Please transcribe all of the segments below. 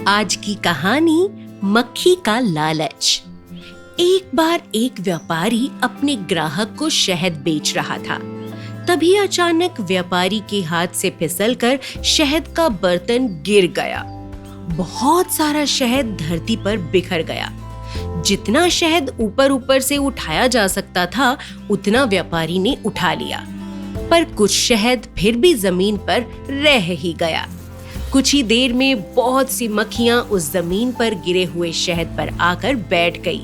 आज की कहानी मक्खी का लालच। एक बार एक व्यापारी अपने ग्राहक को शहद बेच रहा था। तभी अचानक व्यापारी के हाथ से फिसलकर शहद का बर्तन गिर गया। बहुत सारा शहद धरती पर बिखर गया। जितना शहद ऊपर ऊपर से उठाया जा सकता था, उतना व्यापारी ने उठा लिया, पर कुछ शहद फिर भी जमीन पर रह ही गया। कुछ ही देर में बहुत सी मक्खियां उस जमीन पर गिरे हुए शहद पर आकर बैठ गई।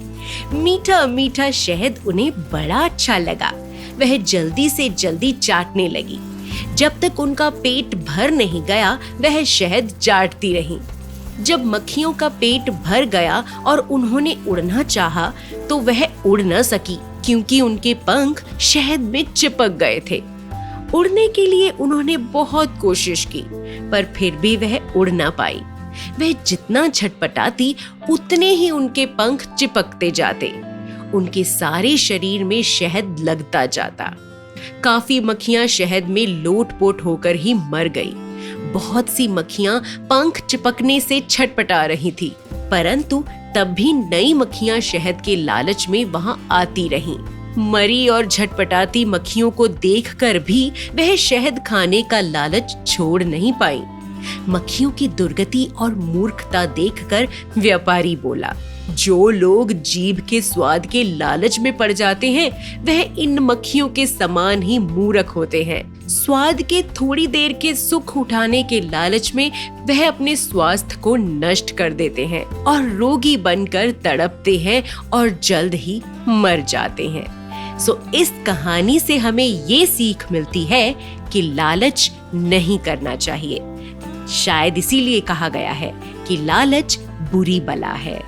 मीठा मीठा शहद उन्हें बड़ा अच्छा लगा। वह जल्दी से जल्दी चाटने लगी। जब तक उनका पेट भर नहीं गया, वह शहद चाटती रहीं। जब मक्खियों का पेट भर गया और उन्होंने उड़ना चाहा, तो वह उड़ न सकी, क्योंकि उनके पंख शहद में चिपक गए थे। उड़ने के लिए उन्होंने बहुत कोशिश की, पर फिर भी वह उड़ ना पाई। वह जितना छटपटाती, उतने ही उनके पंख चिपकते जाते। उनके सारे शरीर में शहद लगता जाता। काफी मक्खियां शहद में लोटपोट होकर ही मर गई। बहुत सी मक्खियां पंख चिपकने से छटपटा रही थी, परंतु तब भी नई मक्खियां शहद के लालच में वहां आती रहीं। मरी और झटपटाती मक्खियों को देखकर भी वह शहद खाने का लालच छोड़ नहीं पाई। मक्खियों की दुर्गति और मूर्खता देखकर व्यापारी बोला, जो लोग जीभ के स्वाद के लालच में पड़ जाते हैं, वह इन मक्खियों के समान ही मूर्ख होते हैं। स्वाद के थोड़ी देर के सुख उठाने के लालच में वह अपने स्वास्थ्य को नष्ट कर देते हैं और रोगी बनकर तड़पते हैं और जल्द ही मर जाते हैं। इस कहानी से हमें ये सीख मिलती है कि लालच नहीं करना चाहिए। शायद इसीलिए कहा गया है कि लालच बुरी बला है।